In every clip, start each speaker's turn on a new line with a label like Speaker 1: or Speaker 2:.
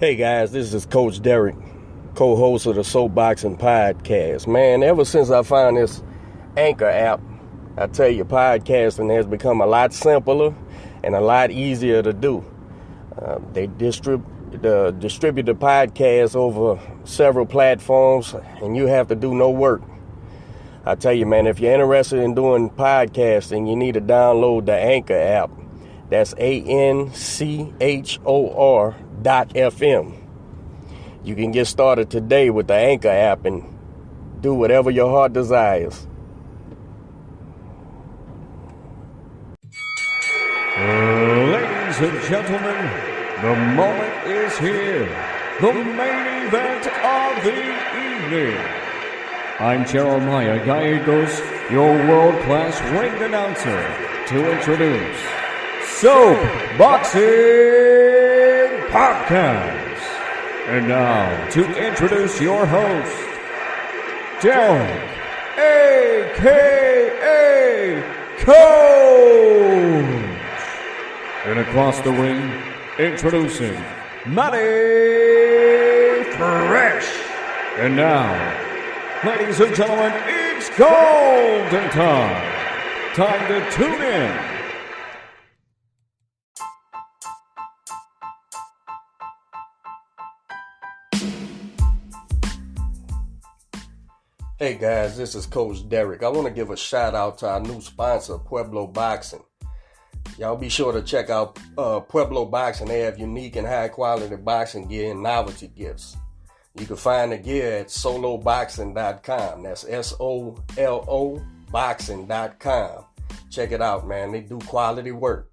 Speaker 1: Hey guys, this is Coach Derek, co-host of the Soapboxing Podcast. Man, ever since I found this Anchor app, I tell you, podcasting has become a lot simpler and a lot easier to do. They distribute the podcast over several platforms, and you have to do no work. I tell you, man, if you're interested in doing podcasting, you need to download the Anchor app. That's ANCHOR.FM. You can get started today with the Anchor app and do whatever your heart desires.
Speaker 2: Ladies and gentlemen, the moment is here. The main event of the evening. I'm Jeremiah Gallegos, your world-class ring announcer, to introduce Soapboxing Podcast. And now, to introduce your host, Derek, a.k.a. Coach. And across the ring, introducing Matty Fresh. And now, ladies and gentlemen, it's golden time. Time to tune in.
Speaker 1: Hey guys, this is Coach Derek. I want to give a shout out to our new sponsor, Pueblo Boxing. Y'all be sure to check out Pueblo Boxing. They have unique and high quality boxing gear and novelty gifts. You can find the gear at soloboxing.com. That's SOLO boxing.com. Check it out, man. They do quality work.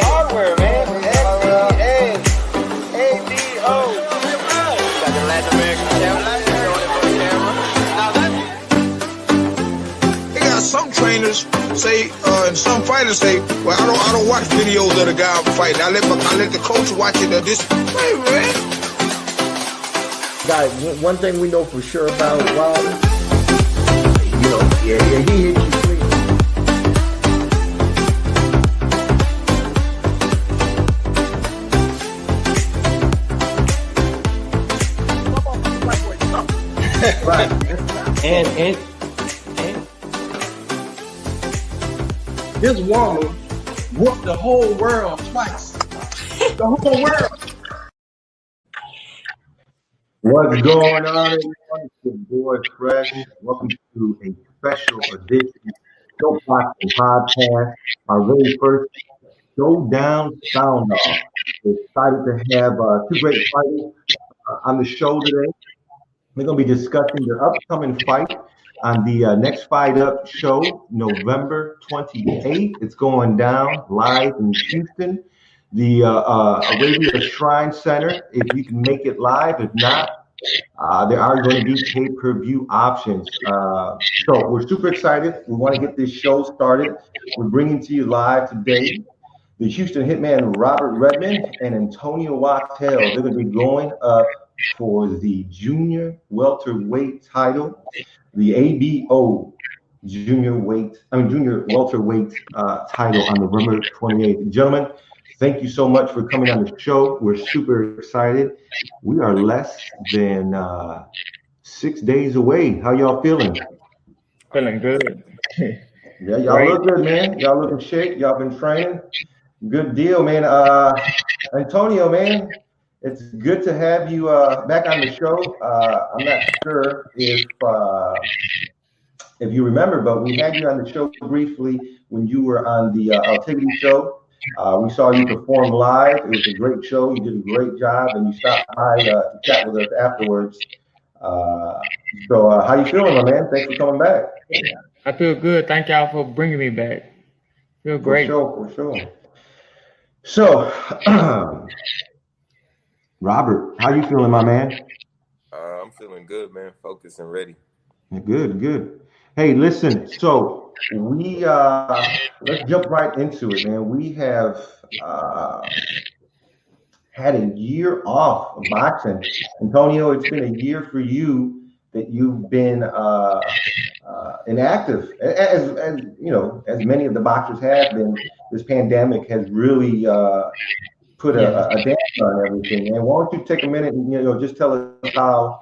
Speaker 3: Hardware, man. ABO. Got the Latin American camera. They got some trainers say, and some fighters say, well, I don't watch videos of the guy I'm fighting. I let the coach watch it. Hey, man.
Speaker 4: Guys, one thing we know for sure about Wilder, he hit you clean. Right. And this woman whooped the whole world twice. The whole world. What's going on, everyone? It's your boy Fresh. Welcome to a special edition of Soapboxing Podcast, our very first Showdown Sound Off. We're excited to have two great fighters on the show today. We're going to be discussing their upcoming fight on the Next Fight Up show, November 28th. It's going down live in Houston, the Arabia Shrine Center. If you can make it live, if not, there are going to be pay-per-view options. So we're super excited. We want to get this show started. We're bringing to you live today the Houston Hitman Robert Redmond and Antonio Wattell. They're going to be going up for the junior welterweight title, the ABO junior welterweight title on November 28th. Gentlemen, thank you so much for coming on the show. We're super excited. We are less than 6 days away. How y'all feeling?
Speaker 5: Feeling good.
Speaker 4: Yeah, y'all look good, man. Y'all looking shape. Y'all been training. Good deal, man. Antonio, man, it's good to have you back on the show. I'm not sure if you remember, but we had you on the show briefly when you were on the Activity show. We saw you perform live. It was a great show. You did a great job, and you stopped by to chat with us afterwards. So how you feeling, my man? Thanks for coming back.
Speaker 5: I feel good. Thank y'all for bringing me back. Feel great.
Speaker 4: For sure. So, Robert, how you feeling, my man?
Speaker 6: I'm feeling good, man. Focused and ready.
Speaker 4: Good. Hey, listen. So we let's jump right into it, man. We have had a year off of boxing. Antonio, it's been a year for you that you've been inactive, as you know, as many of the boxers have been. This pandemic has really put a damper on everything. And why don't you take a minute and just tell us how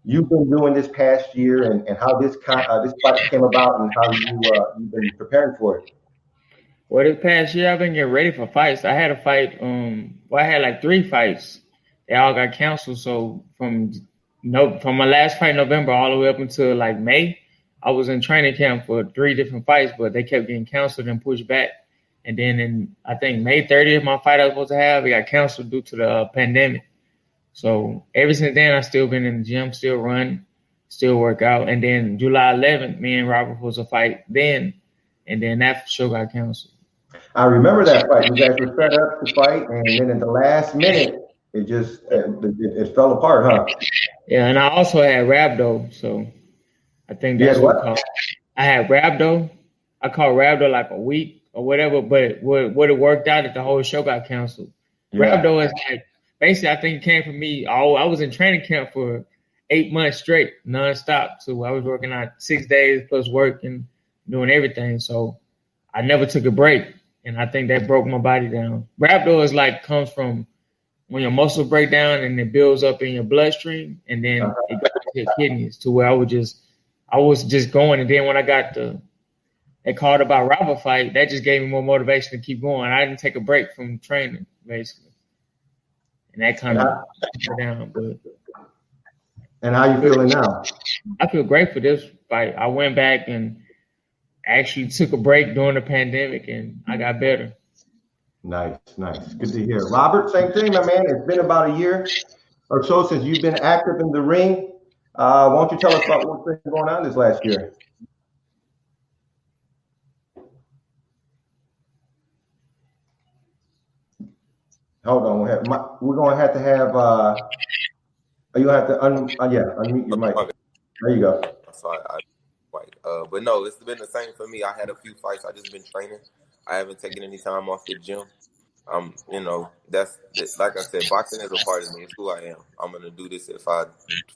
Speaker 4: you've been doing this past year and how this fight came about and how you've been preparing for it.
Speaker 5: Well, this past year I've been getting ready for fights. I had a fight. I had like 3 fights. They all got canceled. So from my last fight in November all the way up until like May, I was in training camp for 3 different fights, but they kept getting canceled and pushed back. And then in, I think, May 30th, my fight I was supposed to have, it got canceled due to the pandemic. So ever since then, I've still been in the gym, still run, still work out. And then July 11th, me and Robert was a fight then, and then that show got canceled.
Speaker 4: I remember that fight. You guys were set up to fight, and then in the last minute, it just it fell apart, huh?
Speaker 5: Yeah, and I also had rhabdo, so I think that's what I had rhabdo. I called rhabdo like a week or whatever, but what it worked out that the whole show got canceled. Yeah. Rhabdo is like, basically, I think it came from me. I was in training camp for 8 months straight, nonstop. So I was working out 6 days plus work and doing everything. So I never took a break. And I think that broke my body down. Rhabdo is like comes from when your muscles break down and it builds up in your bloodstream, and then it goes to your kidneys to where I was just going. And then when I got they called about Robert fight, that just gave me more motivation to keep going. I didn't take a break from training, basically. And that kind of put me down. But
Speaker 4: and how you feeling now?
Speaker 5: I feel great for this fight. I went back and actually took a break during the pandemic, and I got better.
Speaker 4: Nice. Good to hear. Robert, same thing, my man. It's been about a year or so since you've been active in the ring. Why don't you tell us about what's been going on this last year? Hold on, we're going to have you have to unmute your mic. There you go.
Speaker 6: Sorry, but no, it's been the same for me. I had a few fights. I just been training. I haven't taken any time off the gym. That's like I said, boxing is a part of me. It's who I am. I'm gonna do this if I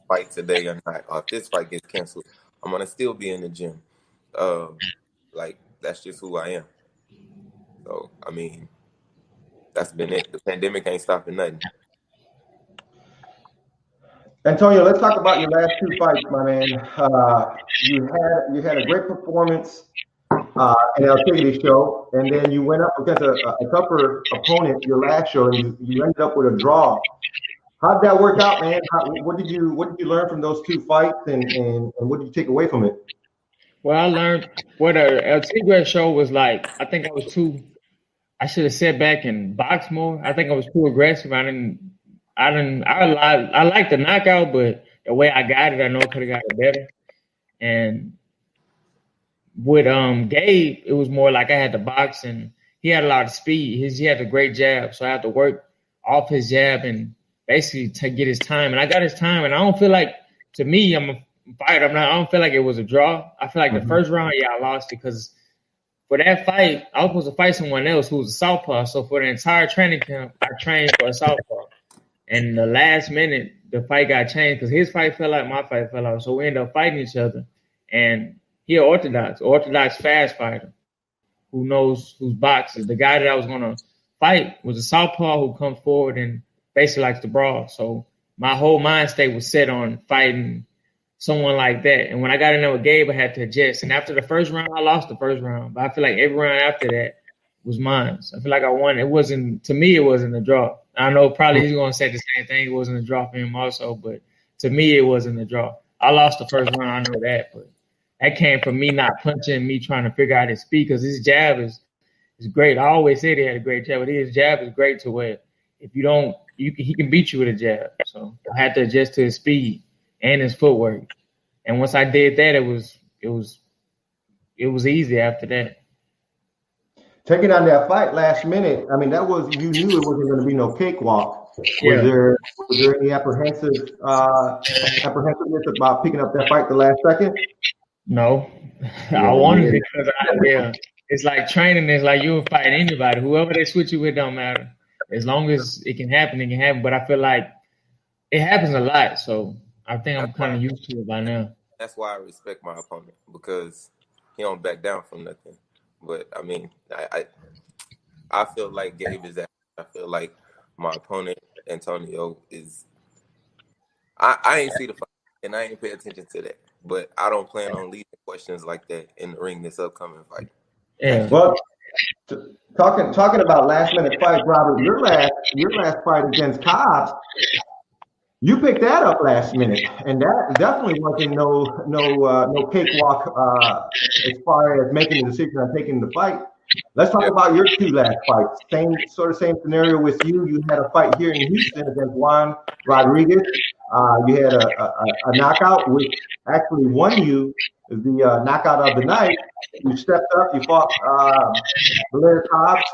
Speaker 6: fight today or not. Or if this fight gets canceled, I'm gonna still be in the gym. Like that's just who I am. So I mean, that's been it. The pandemic ain't stopping nothing.
Speaker 4: Antonio, let's talk about your last 2 fights, my man. You had a great performance in El Tigre show, and then you went up against a tougher opponent your last show, and you ended up with a draw. How'd that work out, man? What did you learn from those 2 fights, and what did you take away from it?
Speaker 5: Well, I learned what a El Tigre show was like. I think I should have sat back and boxed more. I think I was too aggressive. I like the knockout, but the way I got it, I know I could have got it better. And with Gabe, it was more like I had to box, and he had a lot of speed. He had a great jab, so I had to work off his jab and basically to get his time. And I got his time, and I don't feel like, to me, I'm a fighter. I don't feel like it was a draw. I feel like the first round, I lost it because for that fight, I was supposed to fight someone else who was a southpaw. So for the entire training camp, I trained for a southpaw. And the last minute, the fight got changed because his fight fell out, my fight fell out. So we ended up fighting each other. And he an orthodox fast fighter who knows who's boxes. The guy that I was going to fight was a southpaw who comes forward and basically likes to brawl. So my whole mind state was set on fighting someone like that. And when I got in there with Gabe, I had to adjust. And after the first round, I lost the first round. But I feel like every round after that was mine. So I feel like I won. To me, it wasn't a draw. I know probably he's going to say the same thing. It wasn't a draw for him also, but to me, it wasn't a draw. I lost the first round. I know that, but that came from me not punching, me trying to figure out his speed because his jab is great. I always say he had a great jab, but his jab is great to where if you don't, he can beat you with a jab. So I had to adjust to his speed and his footwork. And once I did that, it was easy after that.
Speaker 4: Taking on that fight last minute, I mean, you knew it wasn't going to be no cakewalk. Was there any apprehensiveness about picking up that fight the last second?
Speaker 5: No, I wanted it because it's like training. It's like you'll fight anybody. Whoever they switch you with don't matter. As long as it can happen, it can happen. But I feel like it happens a lot. So I think I'm kind of used to it by now.
Speaker 6: That's why I respect my opponent, because he don't back down from nothing. But I mean, I feel like Gabe is that. I feel like my opponent, Antonio, is. I ain't see the fight, and I ain't pay attention to that. But I don't plan on leaving questions like that in the ring this upcoming fight.
Speaker 5: Yeah.
Speaker 4: Well, talking about last minute fights, Robert, your last fight against Cobbs, you picked that up last minute, and that definitely wasn't no cakewalk as far as making the decision on taking the fight. Let's talk about your two last fights. Same scenario with you. You had a fight here in Houston against Juan Rodriguez. You had a knockout, which actually won you the knockout of the night. You stepped up. You fought Blair Cobbs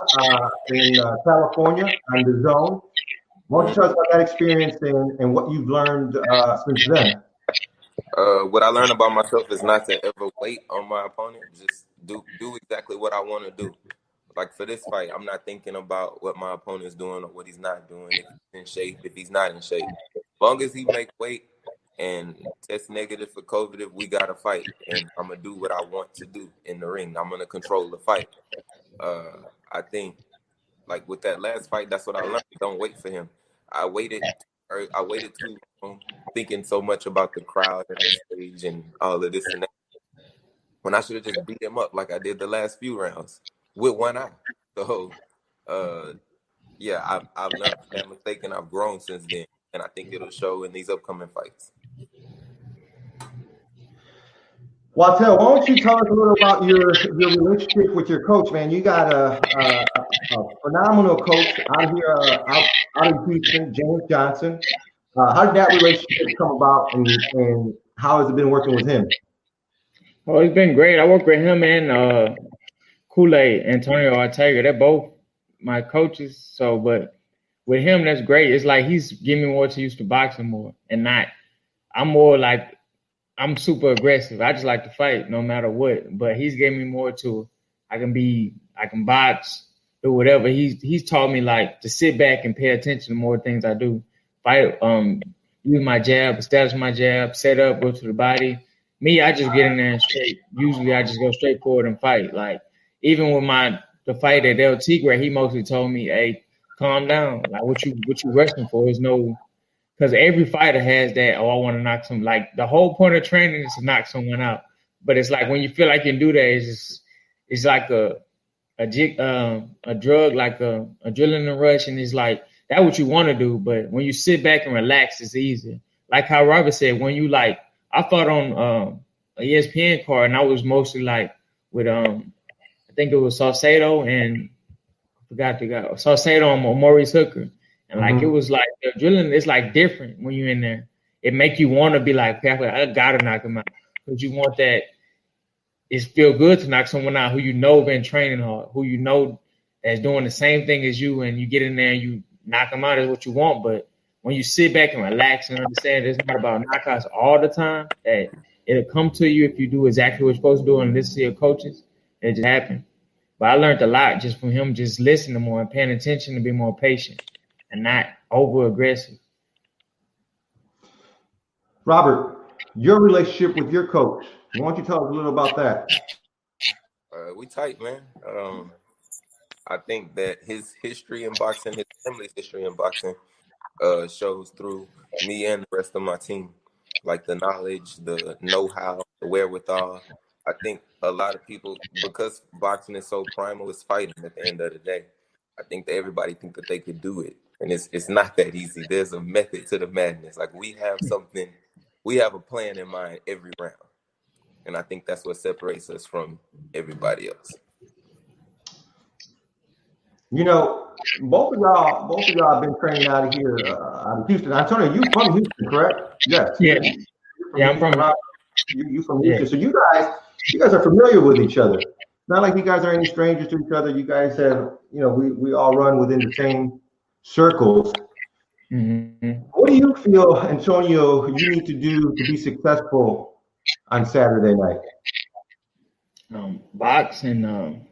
Speaker 4: in California on the zone. Why don't you tell us about that experience and what you've learned since then?
Speaker 6: What I learned about myself is not to ever wait on my opponent. Just do exactly what I want to do. Like for this fight, I'm not thinking about what my opponent's doing or what he's not doing. If he's in shape, if he's not in shape. As long as he make weight and test negative for COVID, we got to fight. And I'm going to do what I want to do in the ring. I'm going to control the fight. I think, like with that last fight, that's what I learned. Don't wait for him. I waited too long, thinking so much about the crowd and the stage and all of this and that, when I should have just beat him up like I did the last few rounds with one eye. So, yeah, I've learned from that mistake and I've grown since then, and I think it'll show in these upcoming fights.
Speaker 4: Wattell, why don't you tell us a little about your relationship with your coach, man? You got a phenomenal coach out here out in Houston, James Johnson. How did that relationship come about, and how has it been working with him?
Speaker 5: Oh, it's been great. I work with him and Kool-Aid, Antonio Wattell. They're both my coaches. So, but with him, that's great. It's like he's giving me more to use to boxing more, and not. I'm more like. I'm super aggressive. I just like to fight no matter what. But he's giving me more to I can box, do whatever. He's taught me like to sit back and pay attention to more things I do. Fight, use my jab, establish my jab, set up, go to the body. Me, I just get in there and straight. Usually I just go straight forward and fight. Like even with the fight at El Tigre, he mostly told me, hey, calm down. Like what you rushing for is no. Because every fighter has that, I want to knock some. Like the whole point of training is to knock someone out. But it's like when you feel like you can do that, it's like a drug, like a adrenaline rush, and it's like that's what you want to do. But when you sit back and relax, it's easier. Like how Robert said, when you I fought on a ESPN card, and I was mostly like with I think it was Saucedo and I forgot the guy Saucedo and Maurice Hooker. And like it was like the adrenaline is like different when you're in there. It make you want to be like, okay, I gotta knock him out. Because you want that it feel good to knock someone out who you know been training hard, who you know that's doing the same thing as you, and you get in there and you knock them out is what you want. But when you sit back and relax and understand it's not about knockouts all the time, that it'll come to you if you do exactly what you're supposed to do and listen to your coaches. It just happened. But I learned a lot just from him, just listening more and paying attention to be more patient and not over aggressive.
Speaker 4: Robert, your relationship with your coach. Why don't you tell us a little about that?
Speaker 6: We tight, man. I think that his history in boxing, his family's history in boxing, shows through me and the rest of my team. Like the knowledge, the know-how, the wherewithal. I think a lot of people, because boxing is so primal, it's fighting at the end of the day. I think that everybody think that they could do it. And it's not that easy. There's a method to the madness. Like we have a plan in mind every round. And I think that's what separates us from everybody else.
Speaker 4: You know, both of y'all have been training out of here, out of Houston. Antonio, you from Houston, correct? Yes.
Speaker 5: Yeah. I'm from
Speaker 4: you from Houston. So you guys are familiar with each other. It's not like you guys are any strangers to each other. You guys have, we all run within the same circles. Mm-hmm. What do you feel, Antonio, you need to do to be successful on Saturday night?
Speaker 5: Box and